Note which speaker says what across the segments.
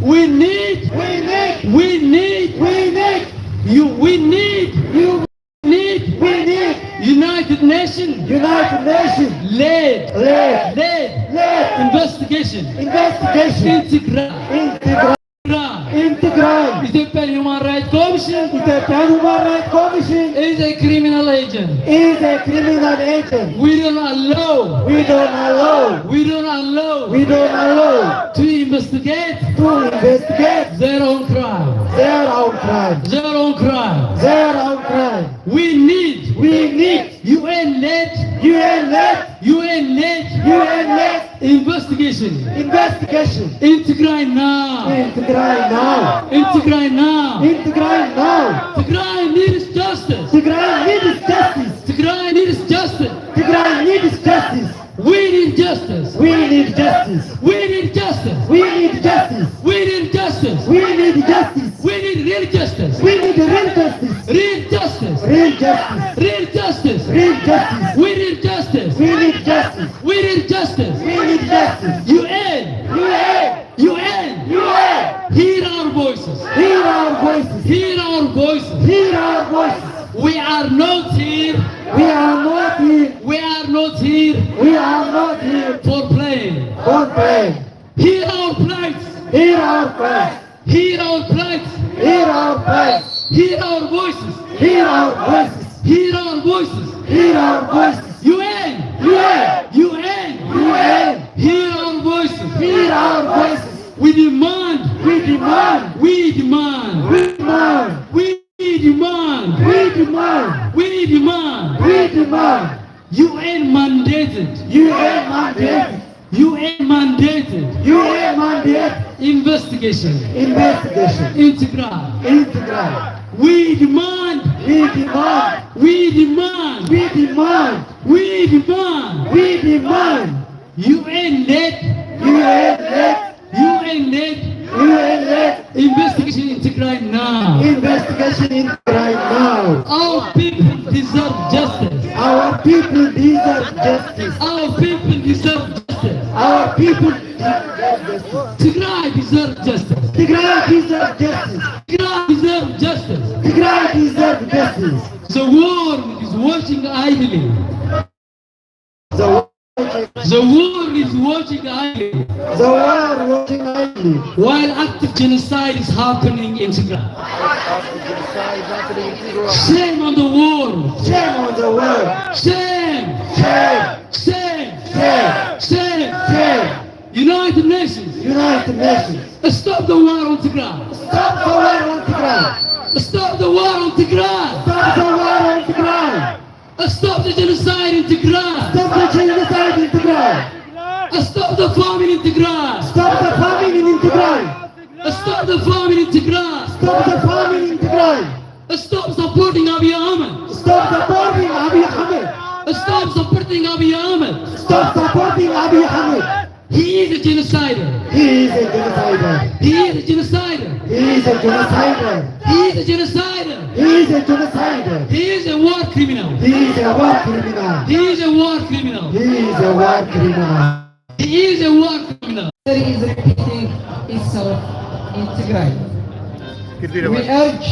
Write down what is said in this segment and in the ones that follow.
Speaker 1: We need United Nations led investigation Integral Ethiopian Human Rights Commission is a criminal agent. We don't allow to investigate their own crime. We need UN-led investigation. Integral now. Tigray needs justice. We need justice. We need real justice. UN. Hear our voices. We are not here for playing. Hear our plight. Hear our voices. UN. Hear our voices. We demand UN mandated investigation. Integral. We demand UN-led investigation Integral now. Our people deserve justice. Tigray deserve justice. The world is watching idly. While active genocide is happening in Tigray. Shame on the world. Shame. United Nations. Stop the war on Tigray. Stop the genocide in Tigray. Stop the famine in Tigray. Stop the famine in Tigray. Stop supporting Abiy Ahmed. Stop supporting Abiy Ahmed. He is a genocider. He is a war criminal.
Speaker 2: There is repeating itself in Tigray. We urge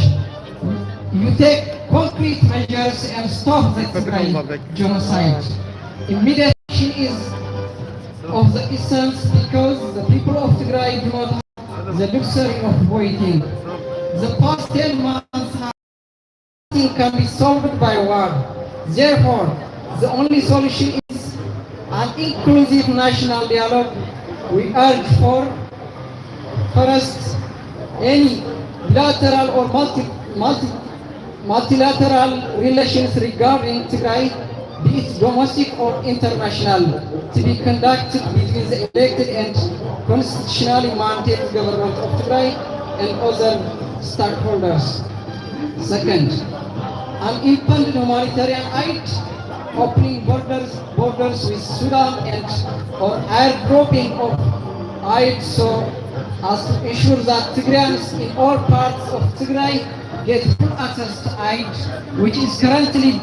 Speaker 2: you take concrete measures and stop the Tigray genocide. Immediate action is of the essence because the people of Tigray do not have the luxury of waiting. The past 10 months nothing can be solved by war. Therefore, the only solution is an inclusive national dialogue. We urge for first, any bilateral or multilateral relations regarding Tigray, be it domestic or international, to be conducted between the elected and constitutionally mandated government of Tigray and other stakeholders. Second, an impending humanitarian aid, opening borders with Sudan and or airdropping of aid so as to ensure that Tigrayans in all parts of Tigray get full access to aid, which is currently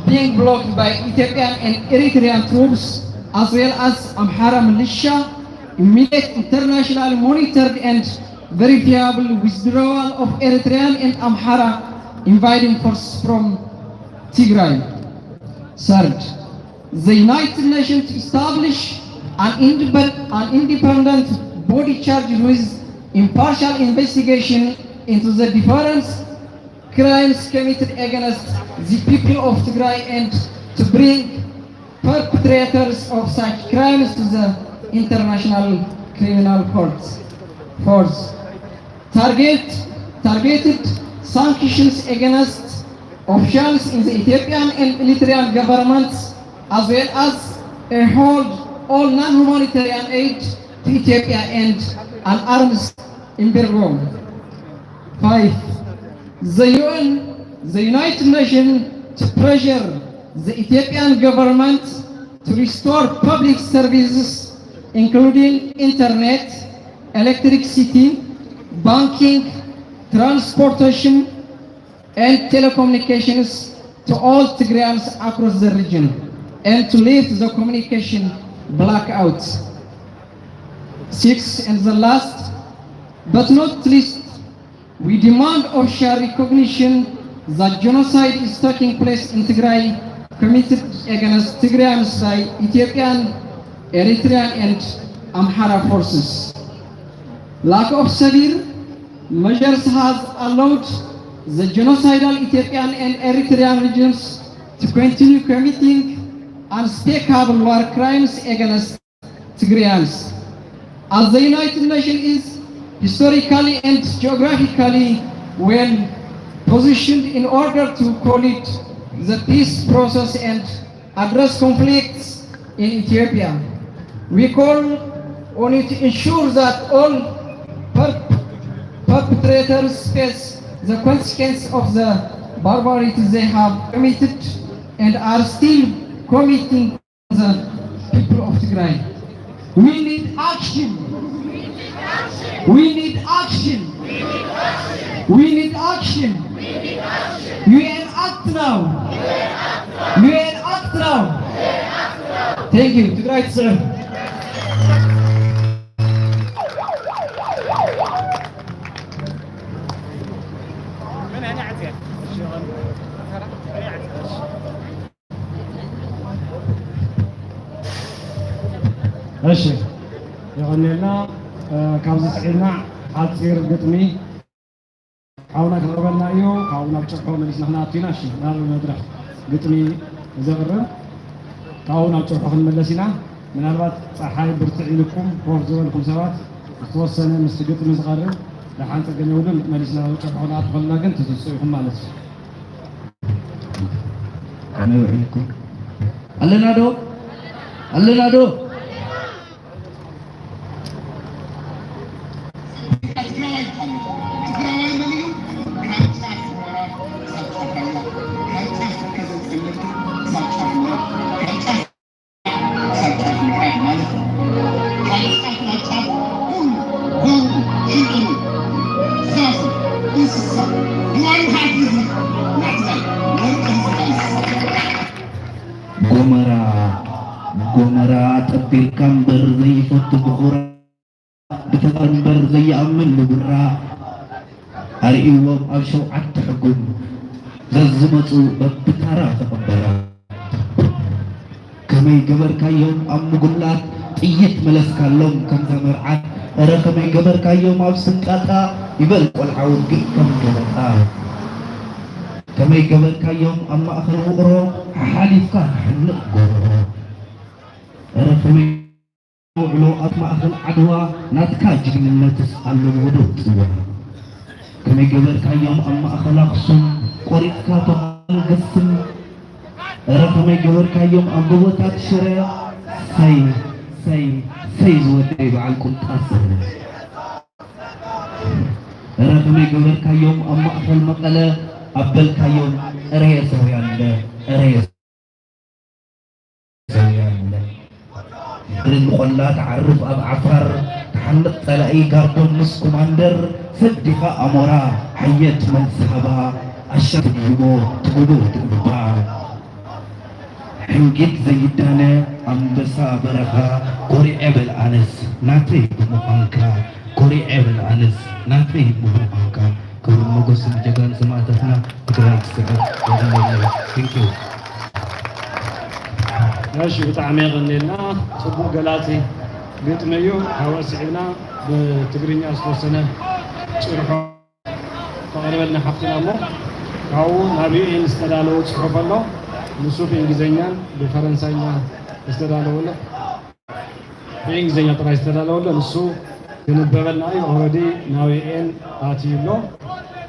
Speaker 2: being blocked by Ethiopian and Eritrean troops as well as Amhara militia. Immediate international monitored and verifiable withdrawal of Eritrean and Amhara invading forces from Tigray. Third, the United Nations establish an independent body charged with impartial investigation into the different crimes committed against the people of Tigray and to bring perpetrators of such crimes to the International Criminal Courts. Fourth, targeted sanctions against officials in the Ethiopian and Eritrean governments, as well as hold all non-humanitarian aid to Ethiopia and an arms embargo. 5. The United Nations to pressure the Ethiopian government to restore public services, including internet, electricity, banking, transportation, and telecommunications to all Tigrayans across the region, and to lift the communication blackouts. 6. And the last but not least, we demand official recognition that genocide is taking place in Tigray, committed against Tigrayans by Ethiopian, Eritrean, and Amhara forces. Lack of severe measures has allowed the genocidal Ethiopian and Eritrean regions to continue committing unspeakable war crimes against Tigrayans. As the United Nations is historically and geographically well positioned in order to coordinate the peace process and address conflicts in Ethiopia, we call on it to ensure that all perpetrators face the consequence of the barbarities they have committed and are still committing to the people of Tigray. We need action. We need action. We need action. UN act now. UN act now. Thank you. Tigray, sir.
Speaker 1: እሺ ይኸውልህና ካብዚ ስዒልና ሓፂር ግጥሚ ካብና ክቕርበልና እዩ ካብኡ ናብ ጨርሖ መሊስና ክንኣቱና እሺ ናብ መድረኽ ግጥሚ ዘቕርብ ካብኡ ናብ ጨርሖ ክንመለስ ኢና ምናልባት ፀሓይ ብርትዕ ኢልኩም ኮፍ ዝበልኩም ሰባት ዝተወሰነ ምስቲ ግጥሚ ዝቐርብ ለሓንቲ ግን የብሉን መሊስና ናብ ጨርሖ ክንኣቱ ከለና ግን ትትፅኡ ኢኹም ማለት እዩ
Speaker 3: ከመይ ውዒልኩም ኣለና ዶ ኣለና ዶ ጎመራ ጠቢልካ እምበር ዘይፈቱ ብኹራ ብተቐር እምበር ዘይኣምን ንጉራ ኣርእይዎም ኣብ ሸውዓተ ሕጉም ዘዝመፁ በብታራ ተቐበራ ከመይ ገበርካዮም ኣብ ምጉላት ጥይት መለስካሎም ከም ተመርዓት እረ ከመይ ገበርካዮም ኣብ ስንቃጣ ይበል ቆልዓውን ግን ከም ገበጣ ከመይ ገበርካዮም ኣብ ማእኸል ውቕሮ ሓሊፍካ ሕልቕ ጎሮ እረ ከመይ ውዕሎ ኣብ ማእኸል ዓድዋ ናትካ ጅግንነትስ ኣለዎ ዶ ፅዋ ከመይ ገበርካዮም ኣብ ማእኸል ኣኽሱም ቆሪፅካ ተኻል ገስም እረ ከመይ ገበርካዮም ኣብ ጎቦታት ሽረ ሰይ ዝወደይ በዓል ቁምጣስ እረ ከመይ ገበርካዮም ኣብ ማእኸል መቐለ ኣበልካዮም እረየ ሰውያለ እረየ ሰውያለ ንቆላ ተዓርፍ ኣብ ዓፋር ተሓልቕ ፀላኢ ጋርዶን ምስ ኮማንደር ሰዲኻ ኣሞራ ሓየት መንስሃባ ኣሻት ትግቦ ትግባ ሕንጊት ዘይዳነ ኣንበሳ በረኻ ጎሪዐ በልኣነስ ናተይ ብምዃንካ كوري عبل أنس نافي مهمك كور مغس مجاغان سماعتنا تقرأ تستقر Thank you.
Speaker 1: እሺ ብጣዕሚ የቀኒልና ጽቡቅ ገላፂ ግጥሚ እዩ ሓወሲዕና ብትግርኛ ዝተወሰነ ጭርሖ ተቕርበልና ሓፍትና እሞ ካብኡ ናብ ዩኤን ዝተዳለወ ፅሑፍ ኣሎ ንሱ ብእንግሊዝኛን ብፈረንሳይኛ ዝተዳለወሎ ብእንግሊዝኛ ጥራይ ዝተዳለወሎ ንሱ ክንበበልና እዩ ኦልሬዲ ናብ ዩኤን ኣትዩሎ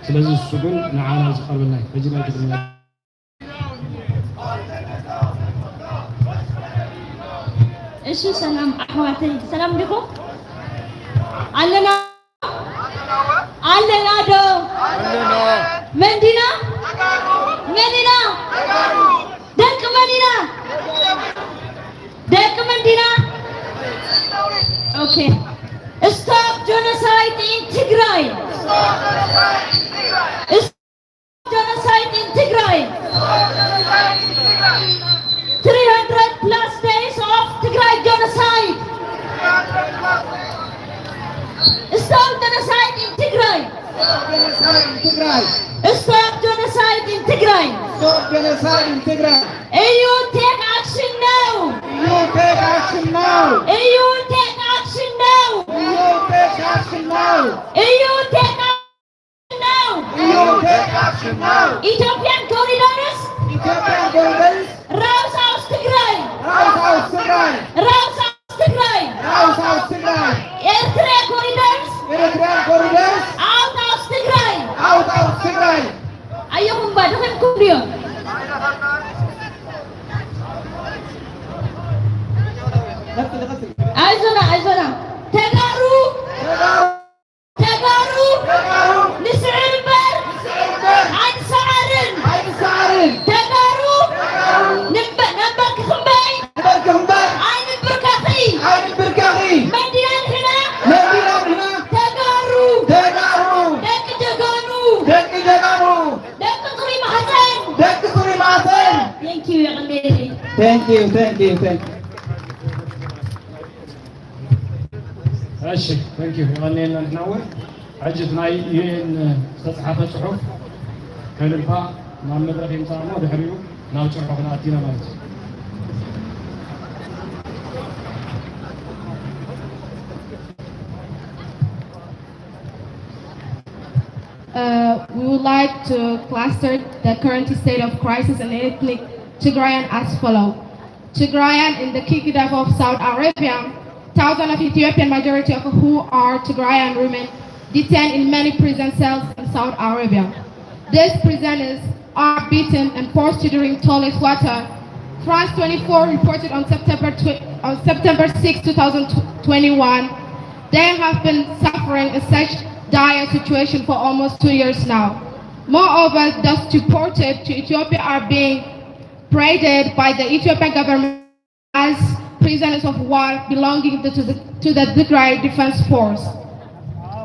Speaker 1: ስለዚ እሱ ግን ንዓና ዝቐርበልና እዩ ሕጂ ናይ ትግርኛ
Speaker 4: እሺ ሰላም አህዋተይ ሰላም ዲኩም አለና ዶ መዲና ደቅ መዲና ኦኬ stop genocide in Tigray genocide in Tigray 300 plus days of Tigray genocide. Stop genocide in Tigray. Stop genocide in Tigray.
Speaker 2: Stop genocide in Tigray.
Speaker 4: EU take action now.
Speaker 2: You take action now.
Speaker 4: EU take action now.
Speaker 2: You take action now.
Speaker 4: EU take action now.
Speaker 2: You take action now.
Speaker 4: Ethiopian corridors.
Speaker 2: Ethiopian corridors.
Speaker 4: Rouse out Tigray.
Speaker 2: Rouse out Tigray.
Speaker 4: Rouse out Tigray.
Speaker 2: Rouse out Tigray.
Speaker 4: Eritrea corridors.
Speaker 2: Eritrean corridors.
Speaker 4: Out of Tigray.
Speaker 2: Out of Tigray.
Speaker 4: Ayokong badakan kumbio. Azona. Tegaru. Nisirber. Ainsarin. Tegaru. Nambak kumbay. Ainin berkati. Median hina. Tegaru. Dek jaganu. Dek Turi Mahasen. Thank you, Yang Lady.
Speaker 2: Thank you.
Speaker 1: እሺ ቴንክ ዩ የቀኒልና ንትናወር ሕጂ ናይ ዩኤን ዝተፅሓፈ ፅሑፍ ከልልካ ናብ መድረክ ይምፃእሞ ድሕሪኡ ናብ ጭርሖ ክንኣቲና ማለት እዩ
Speaker 5: We would like to cluster the current state of crisis and ethnic Tigrayan as follows. Tigrayan in the kingdom of Saudi Arabia, thousands of Ethiopian, majority of who are Tigrayan women, detained in many prison cells in Saudi Arabia. These prisoners are beaten and forced to drink toilet water. France 24 reported on September 6, 2021, they have been suffering in such dire situation for almost 2 years now. Moreover, those deported to Ethiopia are being paraded by the Ethiopian government as prisoners of war belonging to the Tigray Defense Force.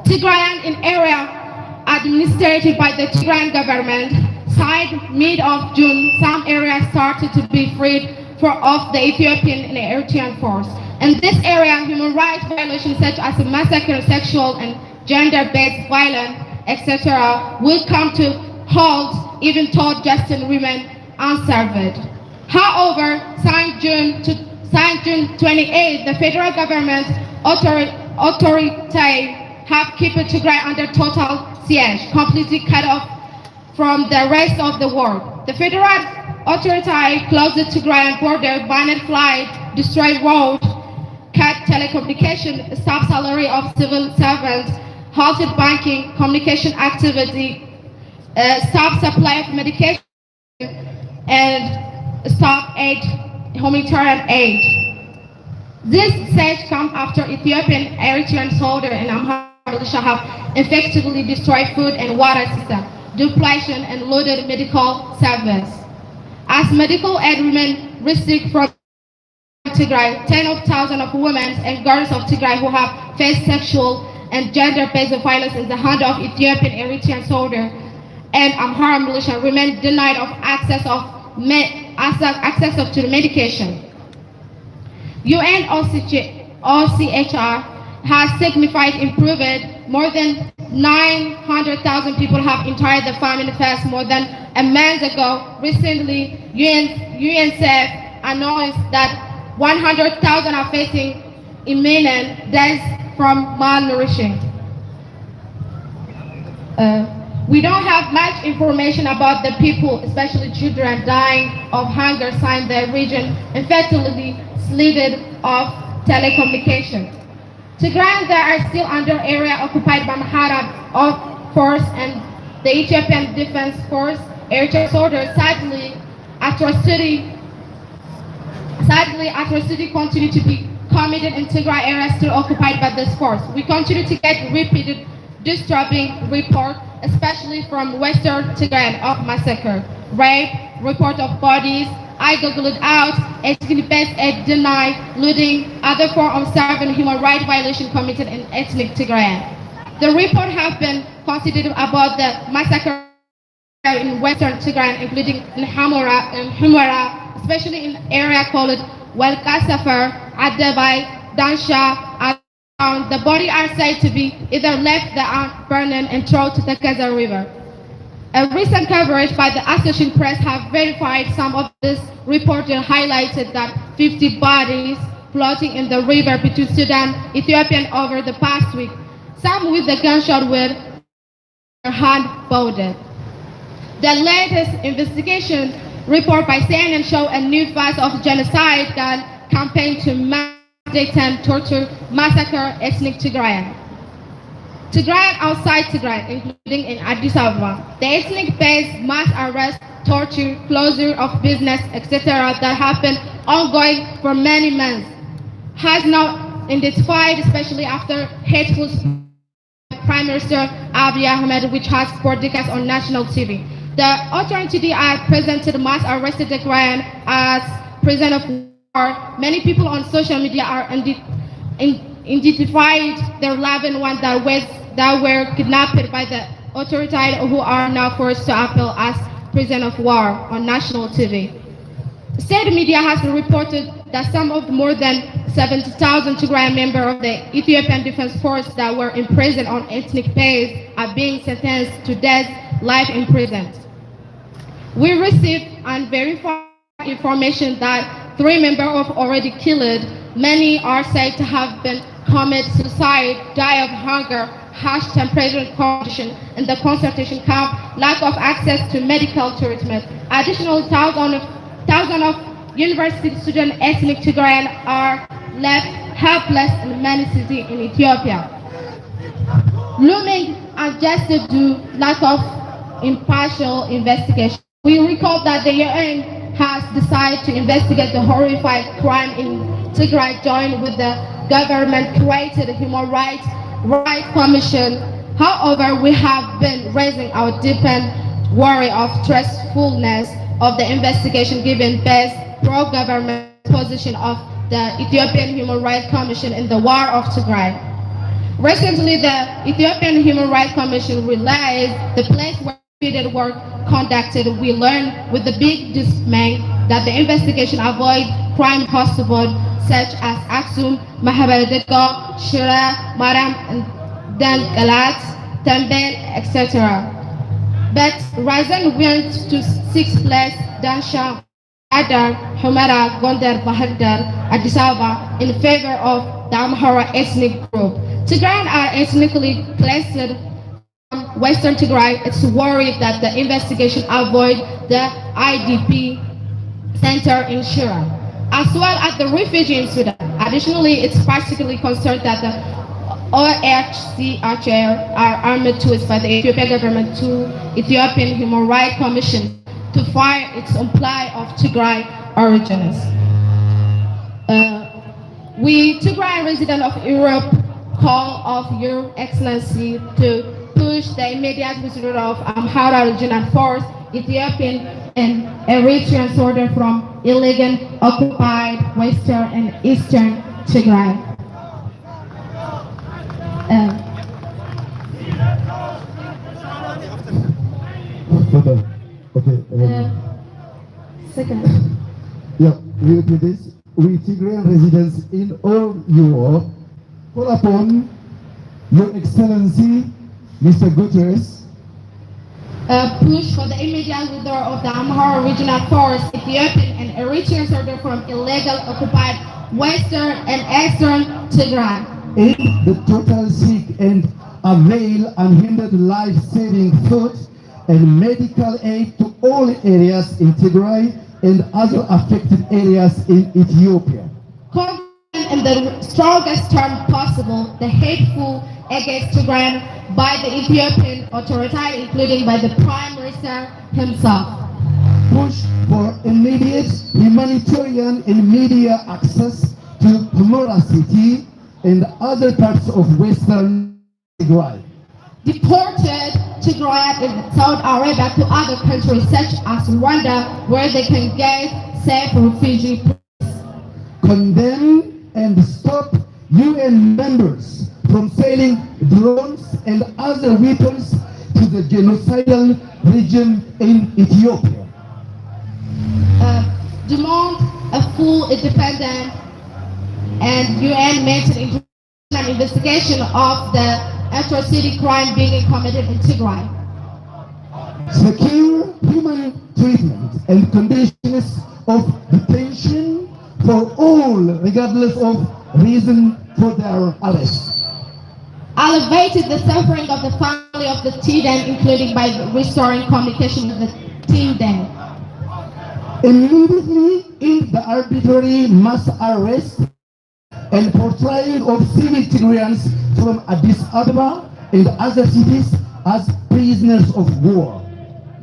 Speaker 5: Tigrayan in area administered by the Tigrayan government signed mid of June, some areas started to be freed of the Ethiopian and Eritrean force. In this area, human rights violations such as massacre, sexual and gender-based violence, etc. will come to halt even though justice remain unserved. However, signed June 28, the federal government authority have kept Tigray under total siege, completely cut off from the rest of the world. The federal authority closed the Tigrayan border, banned flight, destroyed roads, cut telecommunication, stopped salary of civil servants, halted banking, communication activity, stopped supply of medication, and stopped humanitarian aid. This siege comes after Ethiopian, Eritrean soldiers and Amhara militia have effectively destroyed food and water system, depletion and looted medical service. As medical aid remains restricted from Tigray, tens of thousands of women and girls of Tigray who have faced sexual and gender-based violence in the hand of Ethiopian, Eritrean soldiers and Amhara militia remain denied of access to medication. UNOCHR has significantly improved. More than 900,000 people have entered the famine fast more than a month ago. Recently, UNICEF announced that 100,000 are facing imminent deaths from malnutrition. We don't have much information about the people, especially children, dying of hunger, since the region effectively slighted of telecommunication. Tigrayan, they are still under area occupied by Mahara force and the Ethiopian Defense Force air soldiers. Sadly, atrocity continue to be committed in Tigray area still occupied by this force. We continue to get repeated disturbing reports, especially from Western Tigray, of massacre, rape, report of bodies, I googled out, ethnic-based aid denied, looting, other form of severe human rights violation committed in ethnic Tigray. The report have been considered about the massacre in Western Tigray, including in Humera, especially in area called Welkasafar, Adabay, Dansha, the body are said to be either left there burned and thrown to the Gaza River. A recent coverage by the Associated Press have verified some of this report and highlighted that 50 bodies floating in the river between Sudan and Ethiopia over the past week, some with the gunshot with their hand boarded. The latest investigation report by CNN show a new phase of genocide campaign to detain, torture, massacre ethnic Tigrayan. Tigrayan outside Tigray, including in Addis Ababa. The ethnic-based mass arrest, torture, closure of business, etc. that have been ongoing for many months has now intensified, especially after hateful Prime Minister Abiy Ahmed, which has 4 decades on national TV. The authority are presented mass arrested Tigrayan as prisoner of war. Many people on social media are identified their loved ones that were kidnapped by the authorities, who are now forced to appeal as prisoner of war on national TV. State media has reported that some of more than 70,000 Tigrayan members of the Ethiopian Defense Force that were imprisoned on ethnic basis are being sentenced to death, life imprisonment. We received unverified information that 3 members have already killed. Many are said to have been committed suicide, die of hunger, harsh temperature conditions in the concentration camp, lack of access to medical treatment. Additionally, thousands of university students, ethnic Tigrayan, are left helpless in many cities in Ethiopia. Looming injustice due lack of impartial investigation. We recall that the UN has decided to investigate the horrific crime in Tigray, joined with the government-created Human Rights Commission. However, we have been raising our deepened worry of trustfulness of the investigation, given best pro-government position of the Ethiopian Human Rights Commission in the war of Tigray. Recently, the Ethiopian Human Rights Commission realized the place where repeated work conducted. We learned with the big dismay that the investigation avoid crime hotspots such as Aksum, Mahabharata, Shira, Maram, Dangalat, Tambel, etc. But Razan went to 6 places, Dansha, Adar, Humera, Gondar, Bahardar, Addis Ababa, in favor of the Amhara ethnic group. Tigrayan are ethnically clustered from Western Tigray. It's worried that the investigation avoid the IDP center in Shira, as well as the refugee in Sudan. Additionally, it's particularly concerned that the OHCHR are armed tools by the Ethiopian government to Ethiopian Human Rights Commission to find its supply of Tigray origins. We Tigray residents of Europe call of Your Excellency to push the immediate withdrawal of Amhara regional force, Ethiopian and Eritrean soldiers from illegal occupied Western and Eastern Tigray. Second.
Speaker 6: Yeah, we repeat this. We Tigrayan residents in all Europe call upon Your Excellency, Mr. Guterres,
Speaker 5: push for the immediate withdrawal of the Amhara Regional Force, Ethiopian and Eritrean soldiers from illegal occupied Western and Eastern Tigray.
Speaker 6: aid the total sick and avail unhindered life-saving food and medical aid to all areas in Tigray and other affected areas in Ethiopia.
Speaker 5: Condemn in the strongest term possible the hateful against Tigray by the Ethiopian authorities, including by the Prime Minister himself.
Speaker 6: Push for immediate humanitarian and media access to Humura city and other parts of Western Tigray.
Speaker 5: Deported Tigrayan in Saudi Arabia to other countries such as Rwanda, where they can get safe refugee.
Speaker 6: Condemn and stop UN members from selling drones and other weapons to the genocidal regime in Ethiopia.
Speaker 5: Demand a full, independent, and UN-maintained international investigation of the atrocity crime being committed in Tigray.
Speaker 6: Secure human treatment and conditions of detention for all, regardless of reason for their arrest.
Speaker 5: Elevated the suffering of the family of the Tidan, including by restoring communication with the Tidan.
Speaker 6: Immediately end the arbitrary mass arrest and portrayal of civil Tigrayans from Addis Ababa and other cities as prisoners of war.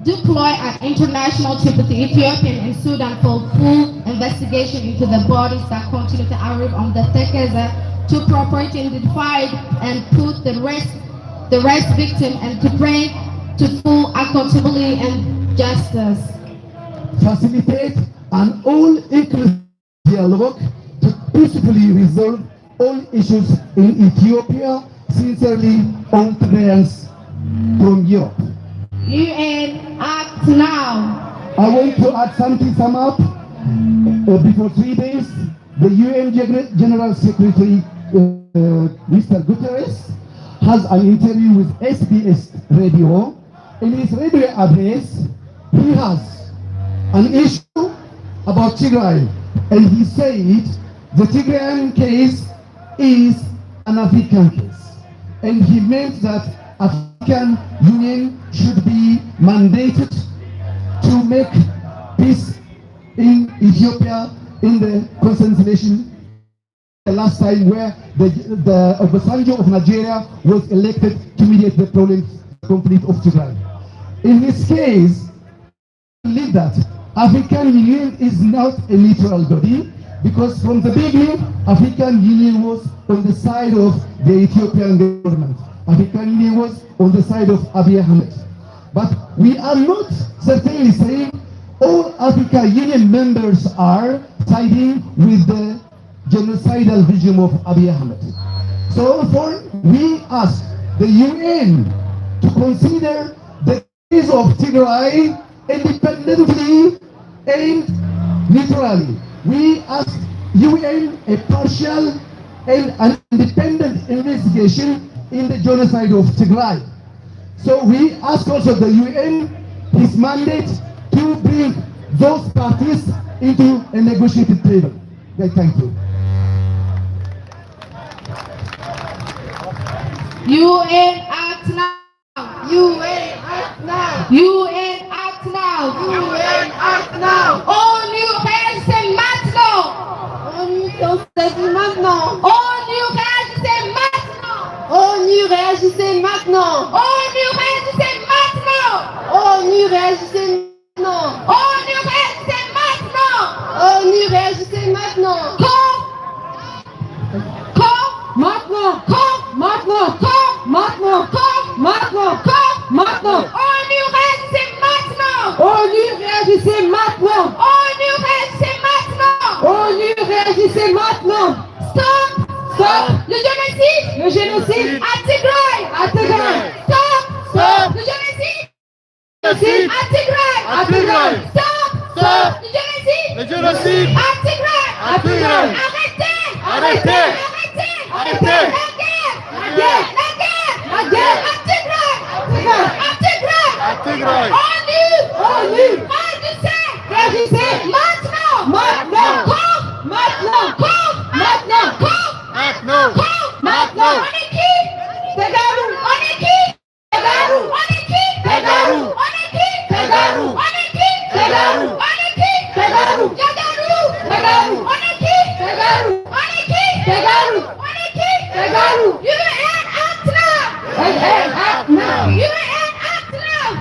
Speaker 5: Deploy an international team to Ethiopia and Sudan for full investigation into the bodies that continue to arrive on the Tekeza to properly identify and put the rest victim and to bring to full accountability and justice.
Speaker 6: Facilitate an all-inclusive dialogue to peacefully resolve all issues in Ethiopia. Sincerely, all Tigrayans from Europe.
Speaker 5: UN act now.
Speaker 6: I want to add something sum up. Before 3 days, the UN General Secretary, Mr. Guterres, has an interview with SBS Radio. In his radio address, he has an issue about Tigray, and he said the Tigrayan case is an African case, and he meant that African Union should be mandated to make peace in Ethiopia in the conciliation the last time where the Obasanjo of Nigeria was elected to mediate the conflict of Tigray. In this case, I believe that African Union is not a neutral body, because from the beginning, African Union was on the side of the Ethiopian government. African Union was on the side of Abiy Ahmed. But we are not certainly saying all African Union members are siding with the genocidal regime of Abiy Ahmed. So therefore, we ask the UN to consider the case of Tigray independently and neutrally. We ask UN a partial and an independent investigation in the genocide of Tigray. So we ask also the UN his mandate to bring those parties into a negotiated table. Okay, thank you.
Speaker 5: UN act now.
Speaker 7: UN act now.
Speaker 5: UN act now.
Speaker 7: UN act now.
Speaker 5: ONU réagissez maintenant.
Speaker 7: ONU réagissez maintenant.
Speaker 5: ONU réagissez maintenant.
Speaker 7: ONU réagissez maintenant.
Speaker 5: ONU réagissez maintenant.
Speaker 7: ONU réagissez maintenant.
Speaker 5: ONU réagissez maintenant.
Speaker 7: ONU réagissez maintenant.
Speaker 5: Maintenant.
Speaker 7: Maintenant. Maintenant. Maintenant. Maintenant.
Speaker 5: ONU réagissez maintenant.
Speaker 7: ONU réagissez maintenant.
Speaker 5: ONU réagissez maintenant.
Speaker 7: ONU réagissez maintenant.
Speaker 5: Stop.
Speaker 7: Stop.
Speaker 5: Le génocide.
Speaker 7: Le génocide.
Speaker 5: À Tigray.
Speaker 7: À Tigray.
Speaker 5: Stop.
Speaker 7: Stop.
Speaker 5: Le génocide.
Speaker 7: Génocide.
Speaker 5: À Tigray.
Speaker 7: À Tigray.
Speaker 5: Stop.
Speaker 7: Stop.
Speaker 5: Le génocide.
Speaker 7: Le génocide.
Speaker 5: À Tigray.
Speaker 7: À Tigray.
Speaker 5: Arrêtez.
Speaker 7: Arrêtez.
Speaker 5: Arrêtez.
Speaker 7: Again! Tigray!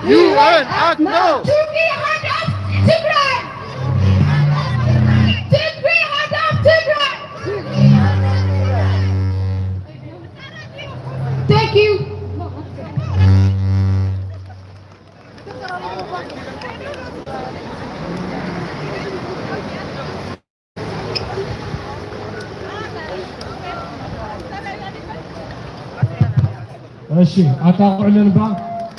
Speaker 7: UN act now!
Speaker 5: Thank you.
Speaker 1: እሺ አታውቁልን ባ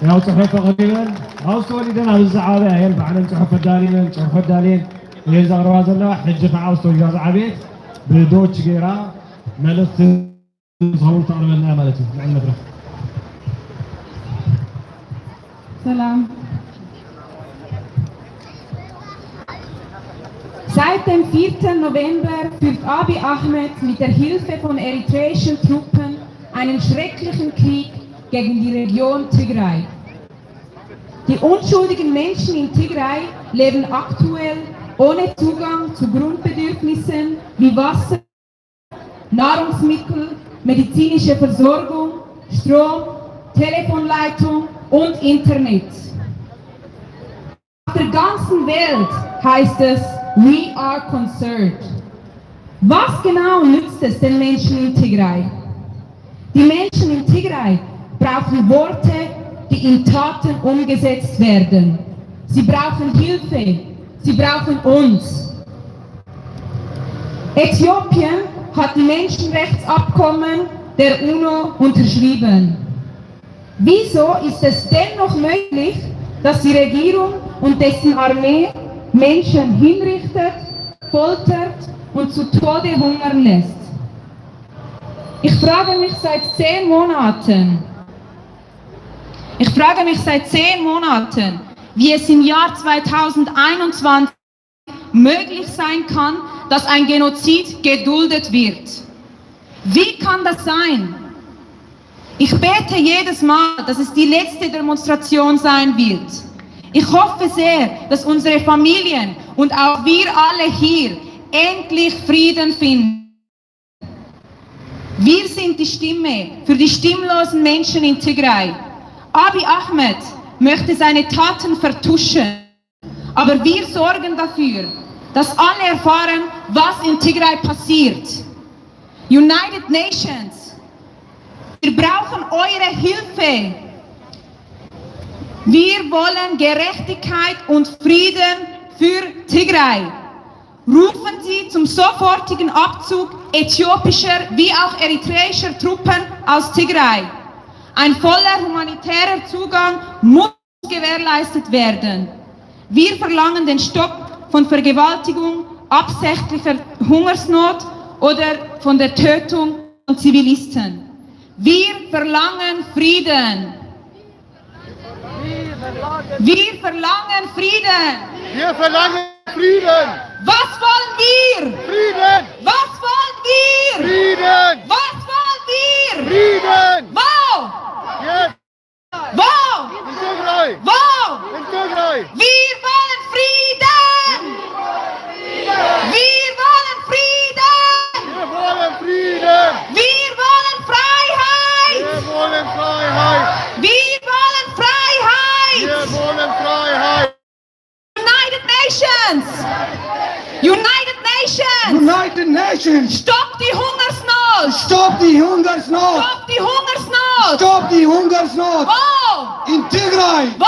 Speaker 1: ያው ጽሑፍ ተቀሪበን አውስ ወሊደን ኣብ ዝዓበ የን ባዕለን ጽሑፍ ፈዳሊነን ጽሑፍ ፈዳሊን እየ ዘቕርባ ዘለዋ ሕጂ ከዓ ኣውስ ወሊዳ ዝዓበየት ብዶች ጌራ መልእክቲ ዝኸውን ተቕርበልና ማለት እዩ ንዕል መድረክ
Speaker 5: Salam. Seit dem 4. November führt Abiy Ahmed mit der Hilfe von eritreischen Truppen einen schrecklichen Krieg gegen die Region Tigray. Die unschuldigen Menschen in Tigray leben aktuell ohne Zugang zu Grundbedürfnissen wie Wasser, Nahrungsmittel, medizinische Versorgung, Strom, Telefonleitung und Internet. Auf der ganzen Welt heißt es, we are concerned. Was genau nützt es den Menschen in Tigray? Die Menschen in Tigray brauchen Worte, die in Taten umgesetzt werden. Sie brauchen Hilfe. Sie brauchen uns. Äthiopien hat die Menschenrechtsabkommen der UNO unterschrieben. Wieso ist es dennoch möglich, dass die Regierung und dessen Armee Menschen hinrichtet, foltert und zu Tode hungern lässt? Ich frage mich seit 10 Monaten, wie es im Jahr 2021 möglich sein kann, dass ein Genozid geduldet wird. Wie kann das sein? Ich bete jedes Mal, dass es die letzte Demonstration sein wird. Ich hoffe sehr, dass unsere Familien und auch wir alle hier endlich Frieden finden. Wir sind die Stimme für die stimmlosen Menschen in Tigray. Abiy Ahmed möchte seine Taten vertuschen, aber wir sorgen dafür, dass alle erfahren, was in Tigray passiert. United Nations, wir brauchen eure Hilfe. Wir wollen Gerechtigkeit und Frieden für Tigray. Rufen Sie zum sofortigen Abzug äthiopischer wie auch eritreischer Truppen aus Tigray. Ein voller humanitärer Zugang muss gewährleistet werden. Wir verlangen den Stopp von Vergewaltigung, absichtlicher Hungersnot oder von der Tötung von Zivilisten. Wir verlangen Frieden. Wir verlangen Frieden.
Speaker 7: Wir verlangen Frieden!
Speaker 5: Was wollen wir?
Speaker 7: Frieden!
Speaker 5: Was wollen wir?
Speaker 7: Frieden!
Speaker 5: Was wollen wir?
Speaker 7: Frieden!
Speaker 5: Wo?
Speaker 7: Jetzt!
Speaker 5: Wo?
Speaker 7: In Tigray!
Speaker 5: Wo?
Speaker 7: In Tigray!
Speaker 5: Wir wollen Frieden! Wir wollen Frieden!
Speaker 7: Wir wollen Frieden!
Speaker 5: Wir wollen Freiheit!
Speaker 7: Wir wollen Freiheit!
Speaker 5: Wir wollen Freiheit!
Speaker 7: Wir wollen Freiheit!
Speaker 5: United Nations! United Nations!
Speaker 6: United Nations,
Speaker 5: Stopp die Hungersnot!
Speaker 6: stop the Hungersnot!
Speaker 5: Stopp die Hungersnot!
Speaker 6: Stop the Hungersnot!
Speaker 5: Wo?
Speaker 6: In Tigray!
Speaker 5: Wo?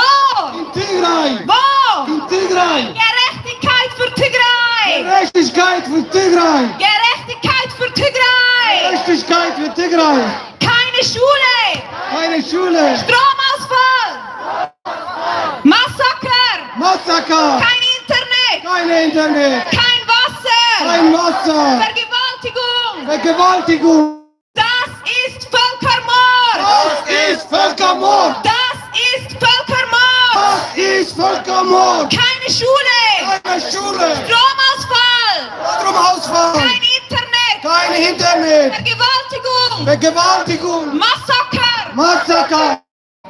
Speaker 6: In Tigray!
Speaker 5: Wo?
Speaker 6: In Tigray!
Speaker 5: Gerechtigkeit für Tigray!
Speaker 6: Gerechtigkeit für Tigray!
Speaker 5: Gerechtigkeit für Tigray!
Speaker 6: Gerechtigkeit für Tigray!
Speaker 5: Keine Schule!
Speaker 6: Keine Schule!
Speaker 5: Stromausfall! Massaker!
Speaker 6: Massaker!
Speaker 5: Kein Internet!
Speaker 6: Kein Internet!
Speaker 5: Kein Wasser!
Speaker 6: Kein Wasser!
Speaker 5: Vergewaltigung!
Speaker 6: Vergewaltigung!
Speaker 5: Da
Speaker 6: Völkermord.
Speaker 4: Keine Schule.
Speaker 6: Keine Schule.
Speaker 4: Stromausfall.
Speaker 6: Stromausfall.
Speaker 4: Kein Internet.
Speaker 6: Kein Internet.
Speaker 4: Vergewaltigung.
Speaker 6: Vergewaltigung.
Speaker 4: Massaker.
Speaker 6: Massaker.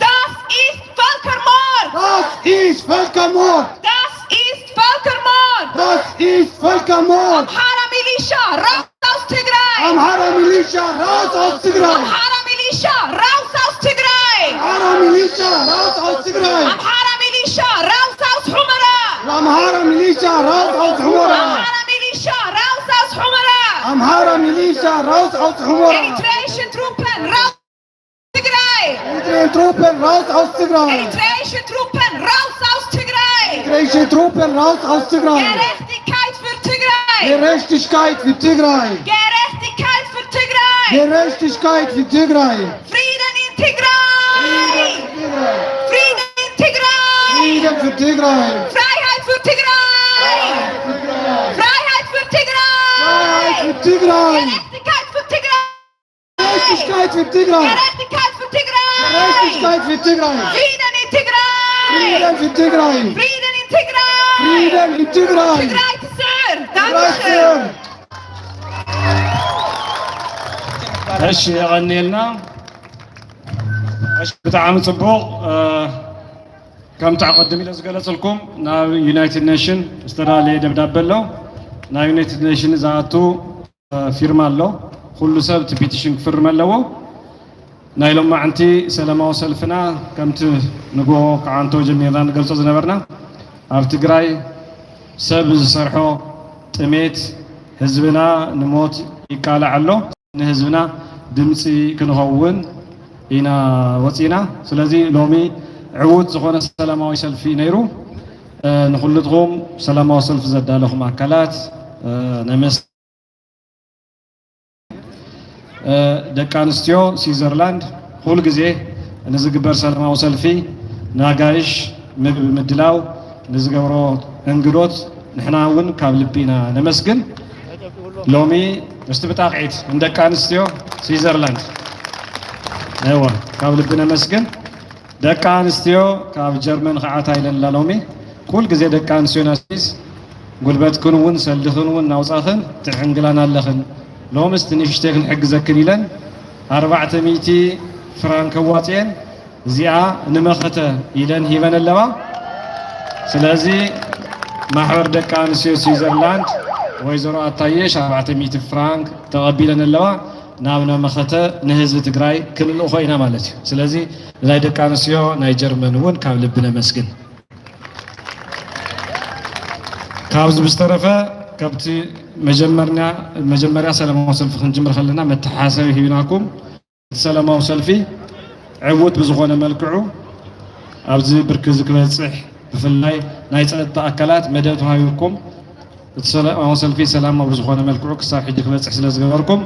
Speaker 4: Das ist Völkermord.
Speaker 6: Das ist Völkermord.
Speaker 4: Das ist Völkermord.
Speaker 6: Das ist Völkermord.
Speaker 4: Amhara Militia, raus aus Tigray.
Speaker 6: Amhara Militia, raus aus Tigray.
Speaker 4: Amhara Militia, raus aus Tigray.
Speaker 6: Amhara Militia, raus aus Tigray.
Speaker 4: Amhara Militia, raus aus Humera.
Speaker 6: Amhara Militia, raus aus Humera.
Speaker 4: Amhara Militia, raus aus Humera.
Speaker 6: Amhara Militia, raus aus Humera.
Speaker 4: Eritreische Truppen, raus aus Tigray.
Speaker 6: Eritreische Truppen, raus aus Tigray.
Speaker 4: Eritreische Truppen, raus aus Tigray.
Speaker 6: Eritreische Truppen, raus aus Tigray.
Speaker 4: Gerechtigkeit für Tigray.
Speaker 6: Gerechtigkeit für Tigray.
Speaker 4: Gerechtigkeit für Tigray.
Speaker 6: Gerechtigkeit für Tigray.
Speaker 4: Frieden in Tigray. Frieden in Tigray.
Speaker 6: Frieden für Tigray.
Speaker 4: Freiheit für Tigray. Freiheit für Tigray.
Speaker 6: Freiheit für Tigray.
Speaker 4: Gerechtigkeit für Tigray.
Speaker 6: Gerechtigkeit für Tigray.
Speaker 4: Gerechtigkeit für Tigray.
Speaker 6: Gerechtigkeit für Tigray.
Speaker 4: Frieden in Tigray.
Speaker 6: Frieden für Tigray.
Speaker 4: Frieden in Tigray.
Speaker 6: Frieden in Tigray.
Speaker 4: Tigray till Sör. Dankeschön.
Speaker 1: እሺ የቀኒልና እሺ ብጣዕሚ ጽቡቕ ከም ተዓቀድም ኢለ ዝገለጸልኩም ናብ ዩናይትድ ኔሽን ዝተዳለየ ደብዳቤ ኣሎ ናብ ዩናይትድ ኔሽን ዝኣቱ ፊርማ ኣሎ ኩሉ ሰብ እቲ ፒቲሽን ክፍርም ኣለዎ ናይ ሎም መዓንቲ ሰላማዊ ሰልፍና ከምቲ ንጎ ከዓንቶ ጀሚርና ንገልጾ ዝነበርና ኣብ ትግራይ ሰብ ዝሰርሖ ጥሜት ህዝብና ንሞት ይቃላዕ ኣሎ ንህዝብና ድምፂ ክንኸውን ኢና ወፂና ስለዚ ሎሚ ዕዉት ዝኾነ ሰላማዊ ሰልፊ ነይሩ ንኹልትኩም ሰላማዊ ሰልፊ ዘዳለኹም ኣካላት ነመስ ደቂ ኣንስትዮ ስዊዘርላንድ ኩሉ ግዜ ንዝግበር ሰላማዊ ሰልፊ ንኣጋይሽ ምግቢ ምድላው ንዝገብሮ እንግዶት ንሕና እውን ካብ ልቢና ነመስግን ሎሚ እስቲ ብጣቂት እንደቂ ኣንስትዮ ስዊዘርላንድ እዋ ካብ ልቢ ነመስግን ደቂ ኣንስትዮ ካብ ጀርመን ከዓታ ኢለላ ሎሚ ኩሉ ግዜ ደቂ ኣንስትዮ ናስስ ጉልበትክን እውን ሰልድኽን እውን ናውፃኽን ትዕንግላን ኣለኽን ሎሚ እስቲ ንእሽተይ ክንሕግዘክን ኢለን 400 ፍራንክ ዋፅየን እዚኣ ንመኸተ ኢለን ሂበን ኣለዋ ስለዚ ማሕበር ደቂ ኣንስትዮ ስዊዘርላንድ ወይዘሮ ኣታየሽ 400 ፍራንክ ተቐቢለን ኣለዋ ናብ ነመኸተ ንህዝቢ ትግራይ ክንልእኾ ኢና ማለት እዩ ስለዚ ናይ ደቂ ኣንስትዮ ናይ ጀርመን እውን ካብ ልቢ ነመስግን ካብዚ ብዝተረፈ ካብቲ መጀመርያ ሰላማዊ ሰልፊ ክንጅምር ከለና መተሓሰቢ ሂብናኩም ሰላማዊ ሰልፊ ዕዉት ብዝኾነ መልክዑ ኣብዚ ብርኪ ዝክበፅሕ ብፍላይ ናይ ፀጥታ ኣካላት መደብ ተዋሂብኩም እቲ ሰላማዊ ሰልፊ ሰላማዊ ብዝኾነ መልክዑ ክሳብ ሕጂ ክበፅሕ ስለ ዝገበርኩም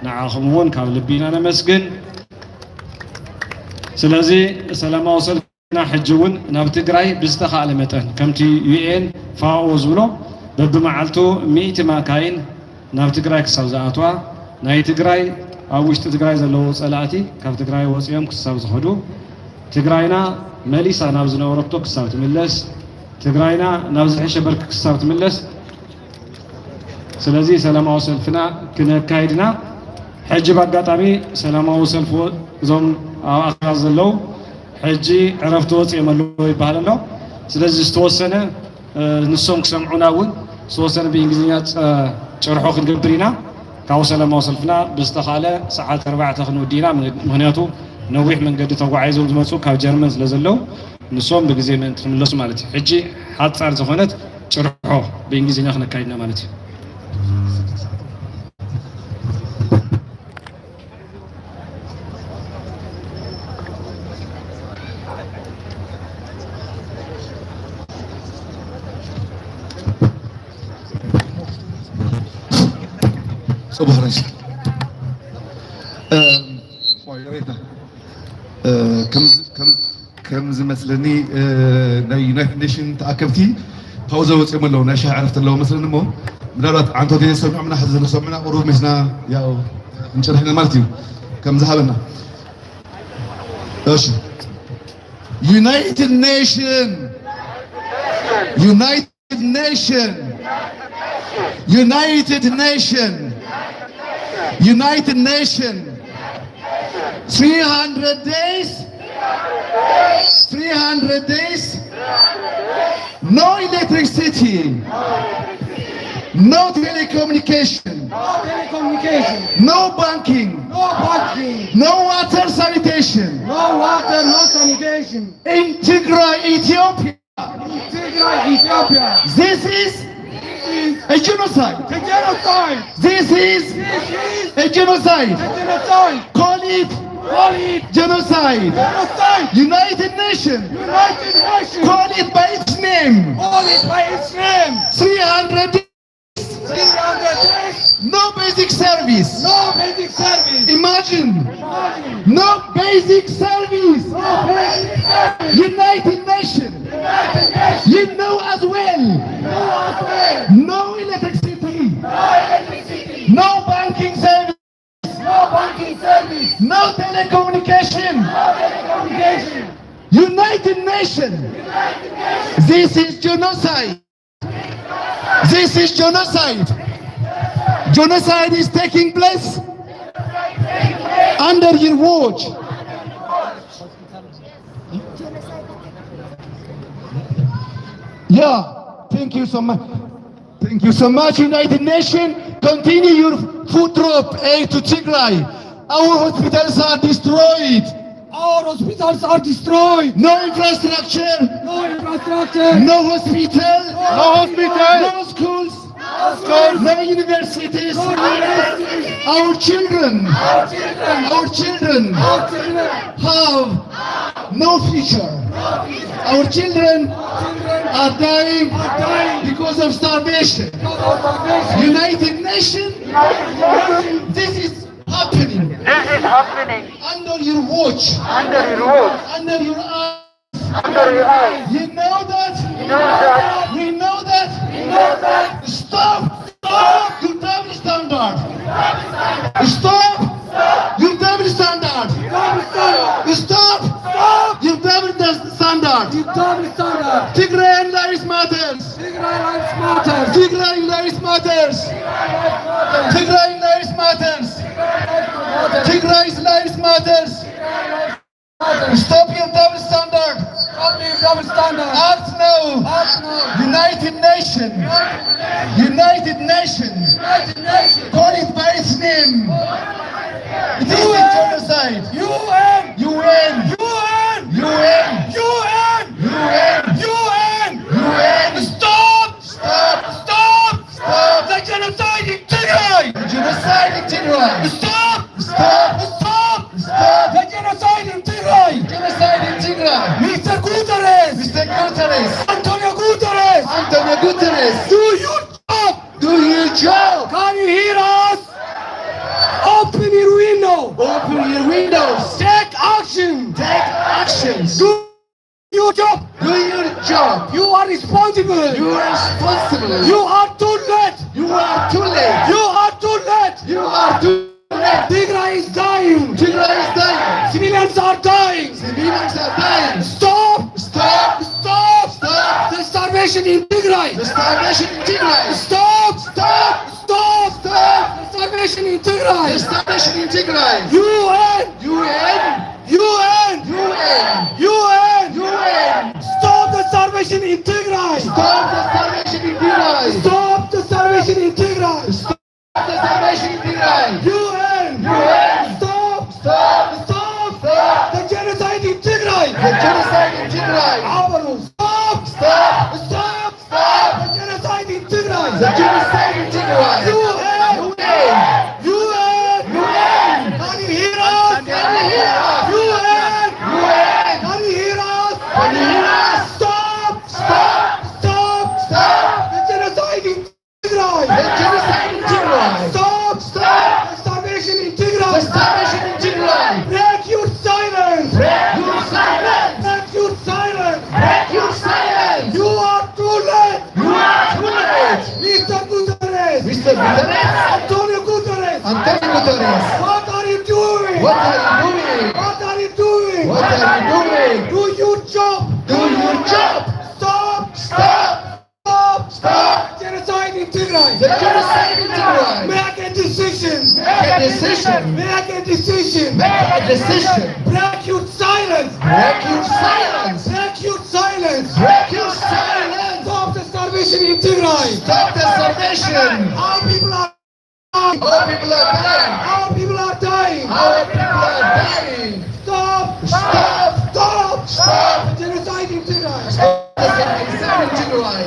Speaker 1: ንዓኹም እውን ካብ ልቢና ነመስግን ስለዚ ሰላማዊ ሰልፊና ሕጂ እውን ናብ ትግራይ ብዝተኻእለ መጠን ከምቲ ዩኤን ፋኦ ዝብሎ በብመዓልቱ 100 ማካይን ናብ ትግራይ ክሳብ ዝኣትዋ ናይ ትግራይ ኣብ ውሽጢ ትግራይ ዘለዉ ፀላእቲ ካብ ትግራይ ወፂኦም ክሳብ ዝኸዱ ትግራይና መሊሳ ናብ ዝነበረቶ ክሳብ ትምለስ ትግራይና ናብ ዝሕሸ በርኪ ክሳብ ትምለስ ስለዚ ሰላማዊ ሰልፍና ክነካይድና ሕጂ በአጋጣሚ ሰላማዊ ሰልፍ እዞም ኣብ ኣካል ዘለዉ ሕጂ ዕረፍቲ ወፂኦም ኣለዎ ይበሃል ኣሎ ስለዚ ዝተወሰነ ንሶም ክሰምዑና እውን ዝተወሰነ ብእንግሊዝኛ ጭርሖ ክንገብር ኢና ካብኡ ሰላማዊ ሰልፍና ብዝተኻእለ ሰዓት 4 ክንውዲና ምክንያቱ ነዊሕ መንገዲ ተጓዒዞም ዝመፁ ካብ ጀርመን ስለ ዘለዉ ንሶም ብግዜ ምእንቲ ክምለሱ ማለት እዩ ሕጂ ሓፃር ዝኾነት ጭርሖ ብእንግሊዝኛ ክነካይድና ማለት እዩ
Speaker 8: صباح الخير. كم زمثلني يونايتد نيشن تأكدتي فوزا وصيم له نشا عرفت له مثلا مو منالات عن تودي سمع منا حزن سمعنا قروب مسنا يا نشرحنا مالتي كم ذهبنا ايش يونايتد نيشن United Nation. United Nation. United Nation. 300 days. 300 days. No electricity. No telecommunication. No banking. No water sanitation. In Tigray, Ethiopia. This is a genocide. This is a genocide. Call it genocide. United Nations. Call it by its name. 300 days. No basic service. Imagine. No basic service. United Nations. You know as well. No electricity. No banking service. No telecommunication. United Nations. This is genocide. This is genocide. Genocide is taking place under your watch. Yeah, thank you so much. Thank you so much, United Nations. Continue your food drop aid to Tigray. Our hospitals are destroyed. No infrastructure. No hospital. No schools. No universities. Our children have no future. Our children are dying because of starvation. United Nations, this is happening. Under your watch. Under your eyes. You know that. We know that. Stop your double standard. Stop your double standard. Stop your double standard. Tigray lives matters. Tigray lives matters. Tigray lives matters. Tigray's lives matters. Stop your double standard. Act now. United Nations. Call it by its name. It is a genocide. UN. Stop the genocide in Tigray. The genocide in Tigray. Stop the genocide in Tigray. Mr. Guterres. Antonio Guterres. Do your job. Can you hear us? Open your windows. Take action. Do your job. You are responsible. You are too late. Tigray is dying. Civilians are dying. Stop the starvation in Tigray. Stop the starvation in Tigray. UN. Stop the starvation in Tigray. Stop the starvation in Tigray. UN. Stop the genocide in Tigray. Stop the genocide in Tigray. UN. Can you hear us? UN. Can you hear us? Stop the genocide in Tigray. Stop the starvation in Tigray. Break your silence. You are too late. Mr. Guterres. Antonio Guterres. What are you doing? Do your job. Stop
Speaker 1: Tigray.
Speaker 3: The genocide in Tigray.
Speaker 1: Make a decision.
Speaker 3: Make a decision.
Speaker 1: Make a decision.
Speaker 3: Make a decision.
Speaker 1: Break your silence.
Speaker 3: Break your silence.
Speaker 1: Break your silence.
Speaker 3: Break your silence.
Speaker 1: Stop the starvation in Tigray.
Speaker 3: Stop the starvation.
Speaker 1: Our people are dying.
Speaker 3: Our people are dying.
Speaker 1: Our people are dying.
Speaker 3: Our people are dying.
Speaker 1: Stop.
Speaker 3: Stop.
Speaker 1: Stop.
Speaker 3: Stop.
Speaker 1: The genocide in Tigray.
Speaker 3: Stop the genocide in Tigray.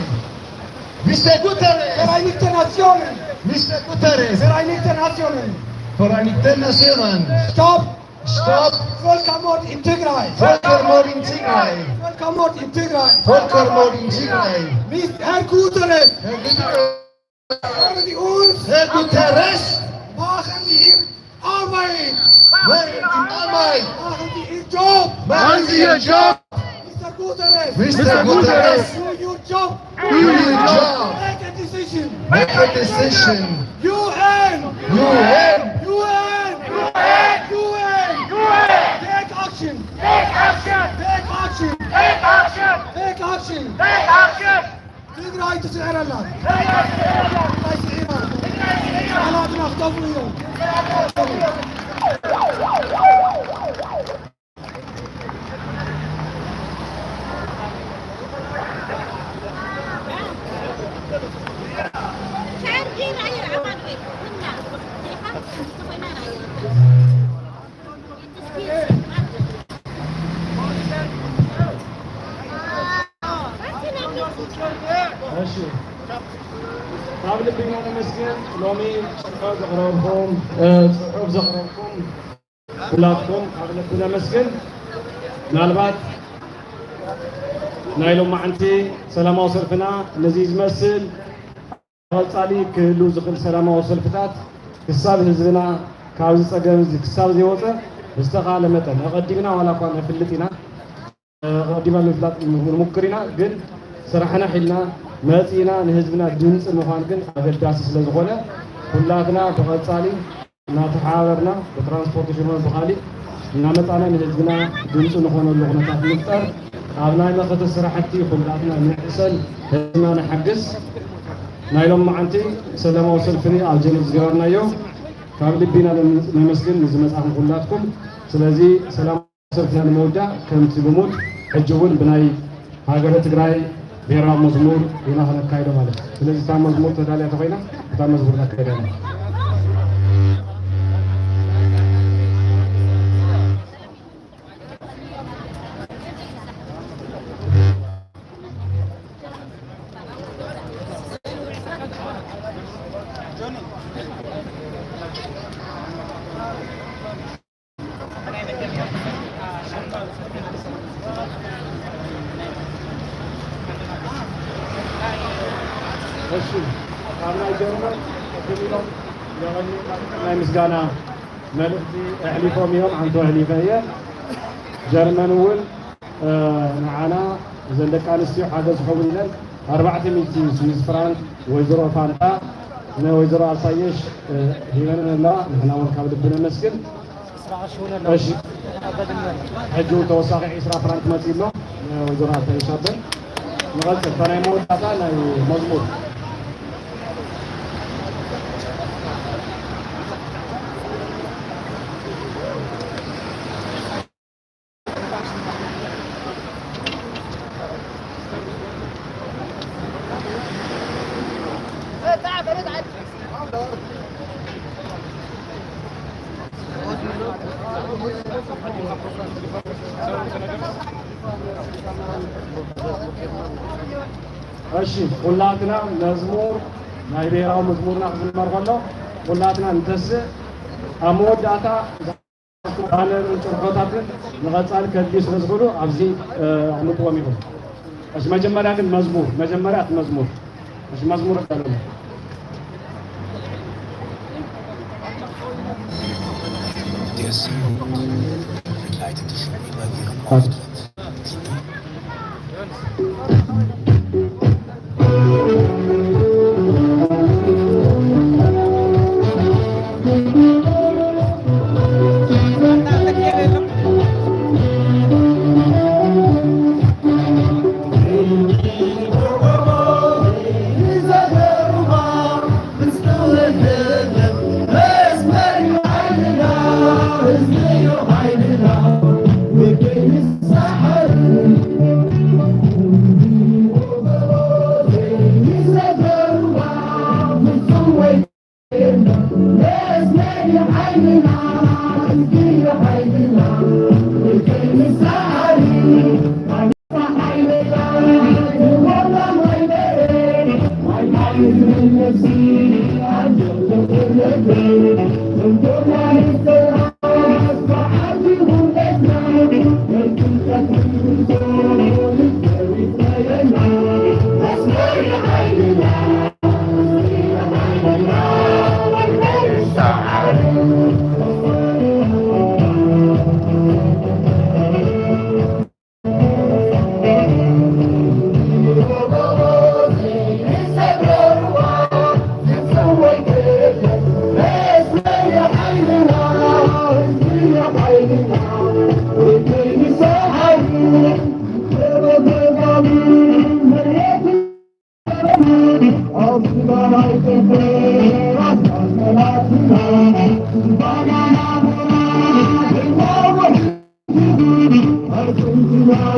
Speaker 3: Mr. Guterres.
Speaker 1: Vereinigte Nationen.
Speaker 3: Mr. Guterres.
Speaker 1: Vereinigte Nationen.
Speaker 3: Vereinigte Nationen.
Speaker 1: Stop.
Speaker 3: Stop.
Speaker 1: Völkermord in Tigray.
Speaker 3: Völkermord in Tigray.
Speaker 1: Völkermord in Tigray.
Speaker 3: Völkermord in Tigray.
Speaker 1: Herr Guterres.
Speaker 3: Herr Guterres.
Speaker 1: Hören Sie uns.
Speaker 3: Herr Guterres.
Speaker 1: Machen Sie Ihre Arbeit.
Speaker 3: Machen Sie Arbeit.
Speaker 1: Machen Sie Ihren Job.
Speaker 3: Machen Sie Ihren Job.
Speaker 1: Mr. Guterres.
Speaker 3: Mr. Guterres.
Speaker 1: Do your job.
Speaker 3: Do your job.
Speaker 1: Make a decision.
Speaker 3: Make a decision.
Speaker 1: UN.
Speaker 3: UN.
Speaker 1: UN. UN. Take action.
Speaker 7: Take action!
Speaker 1: Take action.
Speaker 7: Take action!
Speaker 1: Take action.
Speaker 7: Take action!
Speaker 1: تقرأ تسعر الله.
Speaker 7: Take action!
Speaker 1: الله يسعرها. على نخطفوا اليوم. እሺ ኣብ ልቢና ነመስግን ሎሚ ፅሑፍ ዘቕረብኩም ኩላትኩም ኣብ ልቢ ነመስግን ምናልባት ናይ ሎማዓንቲ ሰላማዊ ሰልፍና ነዚ ዝመስል ቀፃሊ ክህሉ ዝኽእል ሰላማዊ ሰልፍታት ክሳብ ህዝብና ካብ ዝፀገም ክሳብ ዘይወፀ ዝተኻለ መጠን ኣቐዲምና ዋላ እኳ ነፍልጥ ኢና ኣቐዲምና ንምፍላጥ ንሙክር ኢና ግን ስራሕና ሒልና መፂና ንህዝብና ድምፂ ምዃን ግን ኣገዳሲ ስለ ዝኾነ ኩላትና ብቐፃሊ እናተሓባበርና ብትራንስፖርቴሽን ብኻሊእ እናመፃና ንህዝብና ድምፂ ንኾነሉ ኩነታት ንምፍጠር ኣብ ናይ መኸተ ስራሕቲ ኩላትና ንዕሰል ህዝብና ንሓግዝ ናይ ሎማዓንቲ ሰላማዊ ሰልፍኒ ኣብ ጀነት ዝገበርናዮ ካብ ልቢና ነመስግን ንዝመፃኹም ኩላትኩም ስለዚ ሰላማዊ ሰልፍና ንምውዳእ ከምቲ ልሙድ ሕጂ እውን ብናይ ሃገረ ትግራይ ብሔራዊ መዝሙር ኢና ክነካይዶ ማለት እዩ ስለዚ እታ መዝሙር ተዳልያ ተኮይና እታ መዝሙር ናካይደና እሺ ኣብ ናይ ጀርመን ክሚሎም የغني ናይ ምስጋና መልእኽቲ ኣሕሊፎም እዮም ሓንቲ ኣሕሊፈ እየ ጀርመን እውን ንዓና እዘን ደቂ ኣንስትዮ ሓገዝ ዝኸውን ኢለን 400 ስዊዝ ፍራንክ ወይዘሮ ፋንታ ንወይዘሮ ኣሳየሽ ሂበንን ኣለዋ ንሕና እውን ካብ ልቢ ነመስግን እሺ ሕጂ እውን ተወሳኺ 20 ፍራንክ መፂ ኣሎ ንወይዘሮ ኣሳየሽ ኣበን ንቐፅል ፈናይ መወዳእታ ናይ መዝሙር እሺ ኩላትና መዝሙር ናይ ብሔራዊ መዝሙርና ክዝመር ከሎ ኩላትና ንተስእ ኣብ መወዳእታ ባነር ጭርሖታትን ንቐፃሊ ከድልዩ ስለ ዝኽእሉ ኣብዚ ኣምጥዎም ይኹን እሺ መጀመርያ ግን መዝሙር መጀመርያ እቲ መዝሙር እሺ መዝሙር ኣለና
Speaker 9: Der Sound begleitet dich schon immer ihren Auftritt.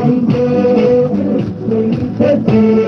Speaker 6: Thank you. Thank you.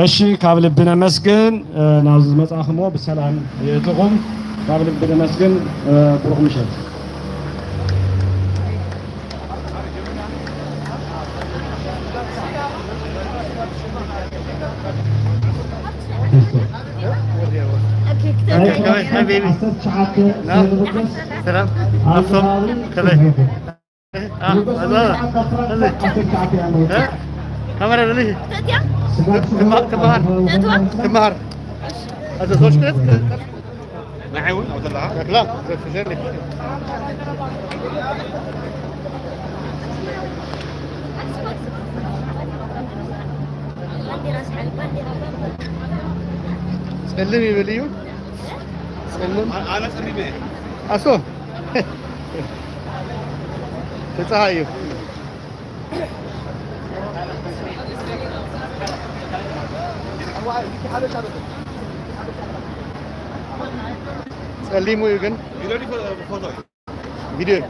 Speaker 1: እሺ ካብ ልብና መስገን ናብ ዝመጻኽሞ ብሰላም የጥኹም ካብ ልብና መስገን ብሩኽ ምሸት
Speaker 10: حبيبي سلام أفهم كذا كاميرا ليه كمهر هذا زوج كده نحاول او طلعها لا في سلمي بليو سلم انا سلمي اسو تتعايو سلموا يجن فيديو